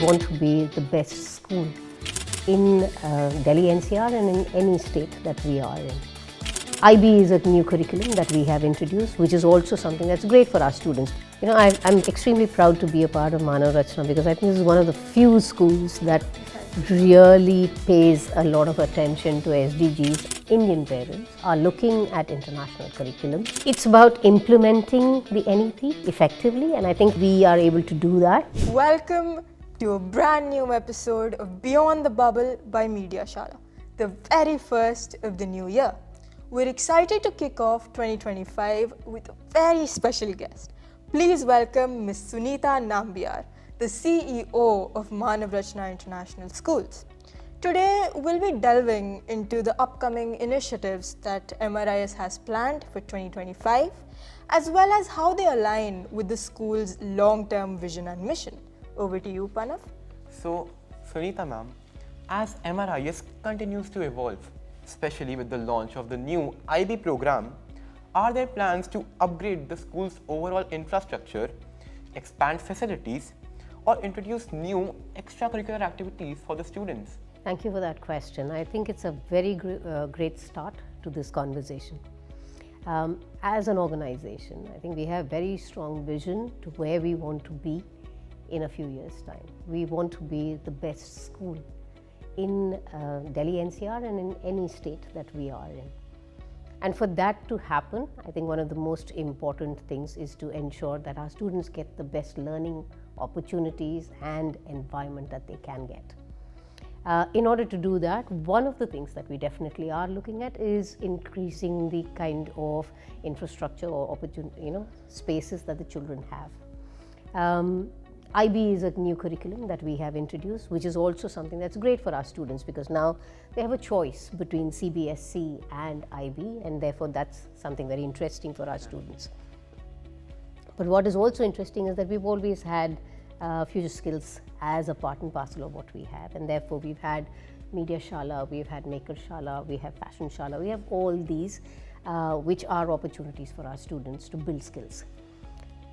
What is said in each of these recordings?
want to be the best school in Delhi NCR and in any state that we are in. IB is a new curriculum that we have introduced, which is also something that's great for our students. You know, I'm extremely proud to be a part of Manav Rachna because I think this is one of the few schools that really pays a lot of attention to SDGs. Indian parents are looking at international curriculum. It's about implementing the NEP effectively, and I think we are able to do that. Welcome to a brand new episode of Beyond the Bubble by Media Shala, the very first of the new year. We're excited to kick off 2025 with a very special guest. Please welcome Ms Sunitha Nambiar, the CEO of Manav Rachna International Schools. Today, we'll be delving into the upcoming initiatives that MRIS has planned for 2025, as well as how they align with the school's long-term vision and mission. Over to you, Manav. So, Sunitha ma'am, as MRIS continues to evolve, especially with the launch of the new IB program, are there plans to upgrade the school's overall infrastructure, expand facilities, or introduce new extracurricular activities for the students? Thank you for that question. I think it's a very great start to this conversation. As an organization, I think we have very strong vision to where we want to be in a few years' time. We want to be the best school in Delhi NCR and in any state that we are in. And for that to happen, I think one of the most important things is to ensure that our students get the best learning opportunities and environment that they can get. In order to do that, one of the things that we definitely are looking at is increasing the kind of infrastructure or spaces that the children have. IB is a new curriculum that we have introduced, which is also something that's great for our students because now they have a choice between CBSE and IB, and therefore that's something very interesting for our students. But what is also interesting is that we've always had future skills as a part and parcel of what we have, and therefore we've had Media Shala, we've had Maker Shala, we have Fashion Shala, we have all these which are opportunities for our students to build skills.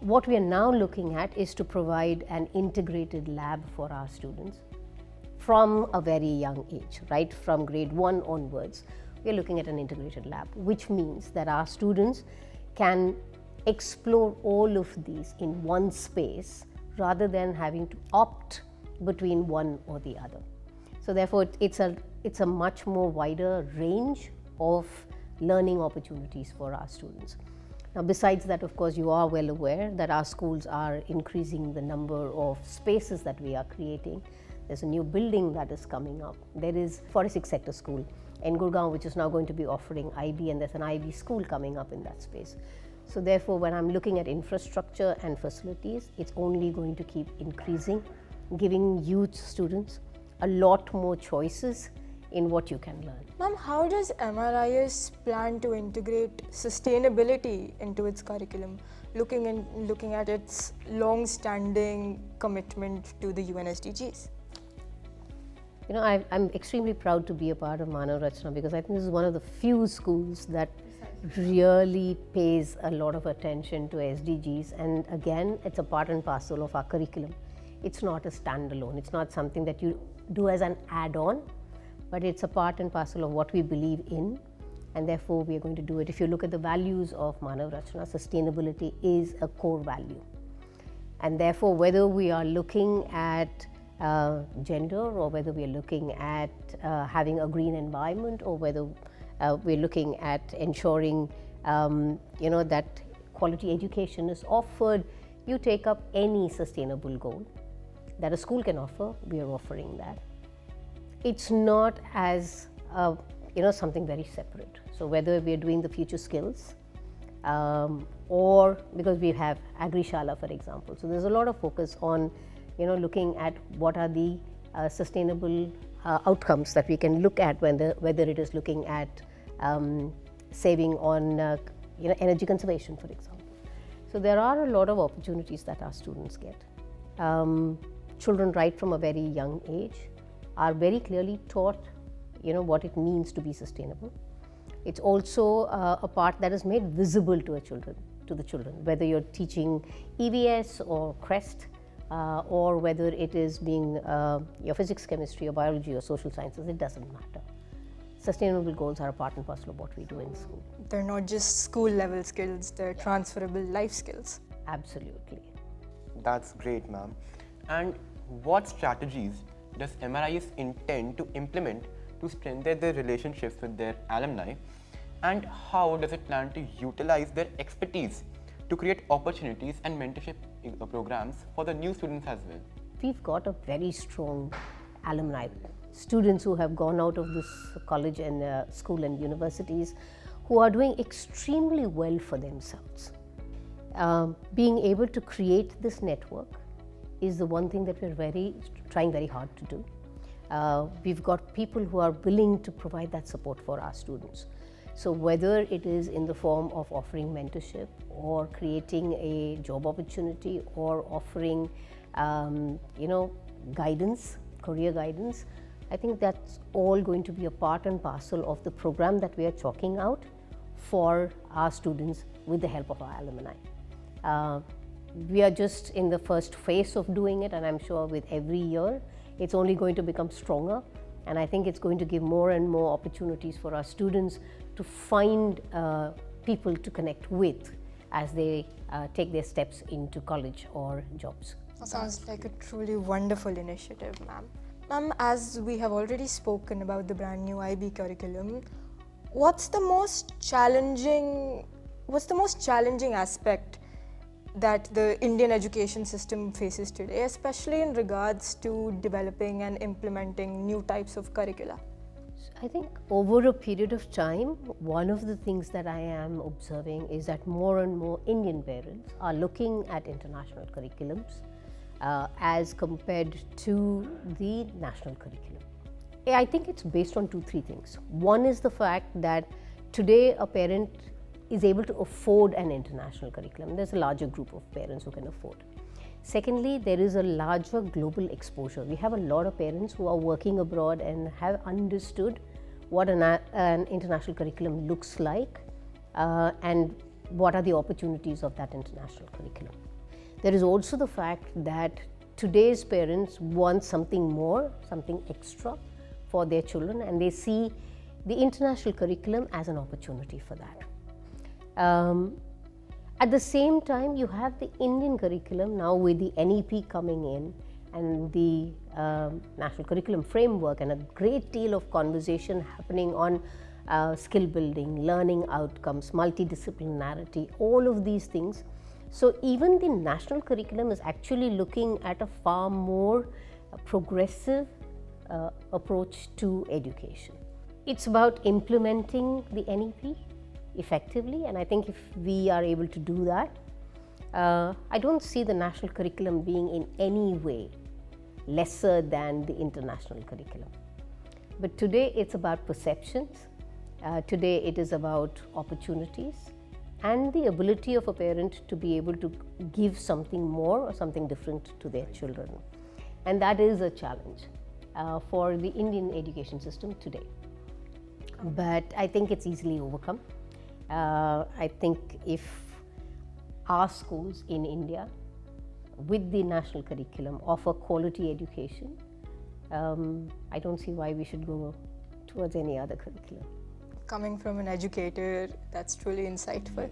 What we are now looking at is to provide an integrated lab for our students from a very young age, right? From grade 1 onwards, we are looking at an integrated lab, which means that our students can explore all of these in one space rather than having to opt between one or the other. So therefore, it's a much more wider range of learning opportunities for our students. Now, besides that, of course, you are well aware that our schools are increasing the number of spaces that we are creating. There's a new building that is coming up. There is 46 sector school in Gurgaon, which is now going to be offering IB, and there's an IB school coming up in that space. So therefore, when I'm looking at infrastructure and facilities, it's only going to keep increasing, giving youth students a lot more choices in what you can learn. Ma'am, how does MRIS plan to integrate sustainability into its curriculum, looking at its long-standing commitment to the UN SDGs? You know, I'm extremely proud to be a part of Manav Rachna because I think this is one of the few schools that really pays a lot of attention to SDGs, and again, it's a part and parcel of our curriculum. It's not a standalone, it's not something that you do as an add-on, but it's a part and parcel of what we believe in, and therefore we are going to do it. If you look at the values of Manav Rachna, sustainability is a core value. And therefore, whether we are looking at gender, or whether we are looking at having a green environment, or whether we're looking at ensuring that quality education is offered, you take up any sustainable goal that a school can offer, we are offering that. It's not as something very separate. So whether we are doing the future skills or because we have Agri Shala, for example. So there's a lot of focus on looking at what are the sustainable outcomes that we can look at, whether it is looking at saving on energy conservation, for example. So there are a lot of opportunities that our students get. Children right from a very young age are very clearly taught what it means to be sustainable. It's also a part that is made visible to the children, whether you're teaching EVS or CREST or whether it is being your physics, chemistry, or biology, or social sciences, it doesn't matter. Sustainable goals are a part and parcel of what we do in school. They're not just school level skills, they're transferable life skills. Absolutely. That's great, ma'am. And what strategies does MRIS intend to implement to strengthen their relationships with their alumni? And how does it plan to utilize their expertise to create opportunities and mentorship programs for the new students as well? We've got a very strong alumni, students who have gone out of this college and school and universities who are doing extremely well for themselves. Being able to create this network is the one thing that we're trying very hard to do. We've got people who are willing to provide that support for our students. So whether it is in the form of offering mentorship or creating a job opportunity or offering, guidance, career guidance, I think that's all going to be a part and parcel of the program that we are chalking out for our students with the help of our alumni. We are just in the first phase of doing it, and I'm sure with every year it's only going to become stronger, and I think it's going to give more and more opportunities for our students to find people to connect with as they take their steps into college or jobs. Sounds like a truly wonderful initiative, ma'am. Ma'am, as we have already spoken about the brand new IB curriculum, what's the most challenging aspect that the Indian education system faces today, especially in regards to developing and implementing new types of curricula? I think over a period of time, one of the things that I am observing is that more and more Indian parents are looking at international curriculums as compared to the national curriculum. I think it's based on 2-3 things. One is the fact that today a parent is able to afford an international curriculum. There's a larger group of parents who can afford. Secondly, there is a larger global exposure. We have a lot of parents who are working abroad and have understood what an international curriculum looks like and what are the opportunities of that international curriculum. There is also the fact that today's parents want something more, something extra for their children, and they see the international curriculum as an opportunity for that. At the same time, you have the Indian curriculum now with the NEP coming in and the National Curriculum Framework, and a great deal of conversation happening on skill building, learning outcomes, multidisciplinarity, all of these things. So even the national curriculum is actually looking at a far more progressive approach to education. It's about implementing the NEP effectively, and I think if we are able to do that, I don't see the national curriculum being in any way lesser than the international curriculum. But today it's about perceptions, today it is about opportunities and the ability of a parent to be able to give something more or something different to their children. And that is a challenge for the Indian education system today. But I think it's easily overcome. I think if our schools in India with the national curriculum offer quality education, I don't see why we should go towards any other curriculum. Coming from an educator, that's truly insightful.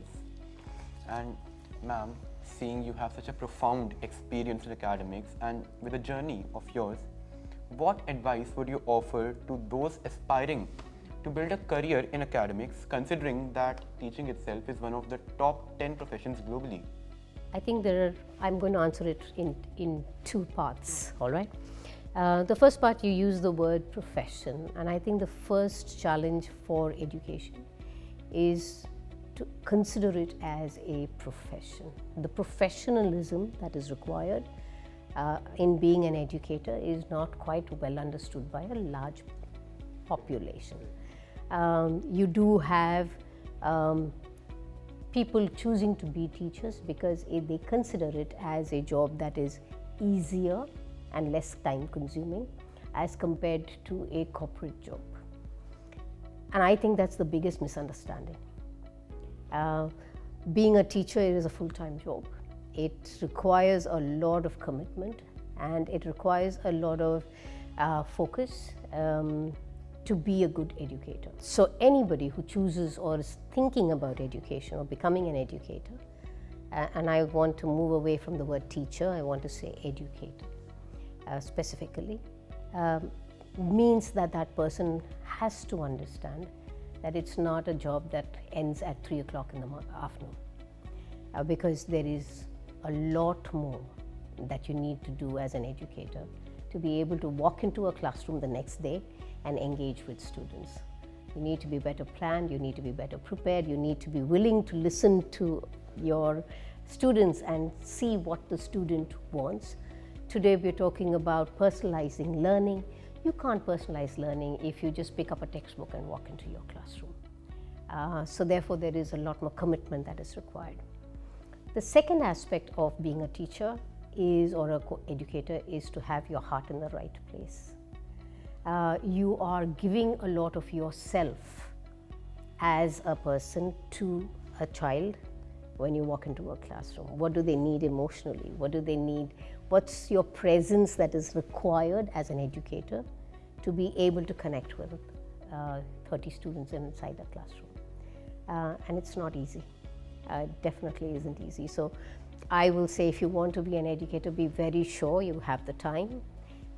And ma'am, seeing you have such a profound experience in academics and with a journey of yours, what advice would you offer to those aspiring to build a career in academics, considering that teaching itself is one of the top 10 professions globally? I think I'm going to answer it in 2 parts, all right? The first part, you use the word profession, and I think the first challenge for education is to consider it as a profession. The professionalism that is required in being an educator is not quite well understood by a large population. You do have people choosing to be teachers because they consider it as a job that is easier and less time consuming as compared to a corporate job. And I think that's the biggest misunderstanding. Being a teacher is a full-time job. It requires a lot of commitment, and it requires a lot of focus to be a good educator. So anybody who chooses or is thinking about education or becoming an educator, and I want to move away from the word teacher, I want to say educator specifically, means that that person has to understand that it's not a job that ends at 3 o'clock in the afternoon, because there is a lot more that you need to do as an educator to be able to walk into a classroom the next day and engage with students. You need to be better planned, you need to be better prepared, you need to be willing to listen to your students and see what the student wants. Today we're talking about personalizing learning. You can't personalize learning if you just pick up a textbook and walk into your classroom. So therefore there is a lot more commitment that is required. The second aspect of being a teacher is, or an educator, is to have your heart in the right place. You are giving a lot of yourself as a person to a child when you walk into a classroom. What do they need emotionally? What do they need? What's your presence that is required as an educator to be able to connect with 30 students inside a classroom? And it's not easy. Definitely isn't easy. So I will say, if you want to be an educator, be very sure you have the time,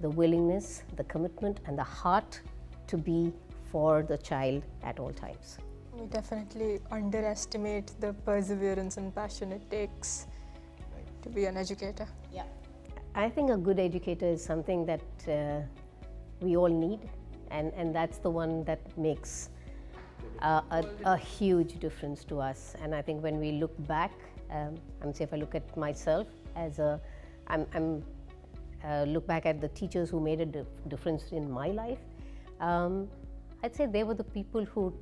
the willingness, the commitment, and the heart to be for the child at all times. We definitely underestimate the perseverance and passion it takes to be an educator. Yeah. I think a good educator is something that we all need, and that's the one that makes a huge difference to us. And I think when we look back, if I look at myself as look back at the teachers who made a difference in my life, I'd say they were the people who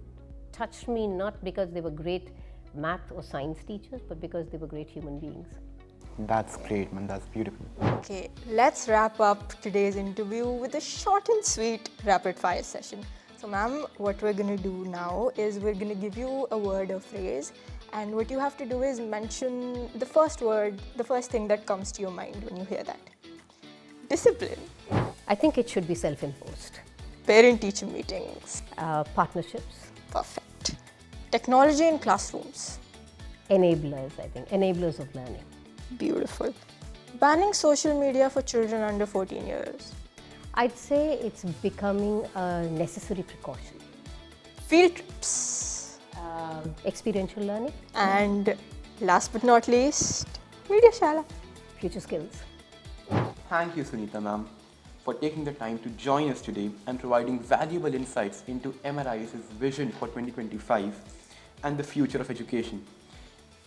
touched me, not because they were great math or science teachers, but because they were great human beings. That's great, man. That's beautiful. Okay, let's wrap up today's interview with a short and sweet rapid fire session. So ma'am, what we're going to do now is we're going to give you a word or phrase, and what you have to do is mention the first word, the first thing that comes to your mind when you hear that. Discipline. I think it should be self-imposed. Parent-teacher meetings. Partnerships. Perfect. Technology in classrooms. Enablers, I think. Enablers of learning. Beautiful. Banning social media for children under 14 years. I'd say it's becoming a necessary precaution. Field trips. Experiential learning. And last but not least, Media Shala. Future skills. Thank you, Sunitha ma'am, for taking the time to join us today and providing valuable insights into MRIS's vision for 2025 and the future of education.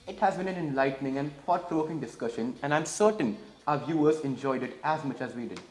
It has been an enlightening and thought-provoking discussion, and I'm certain our viewers enjoyed it as much as we did.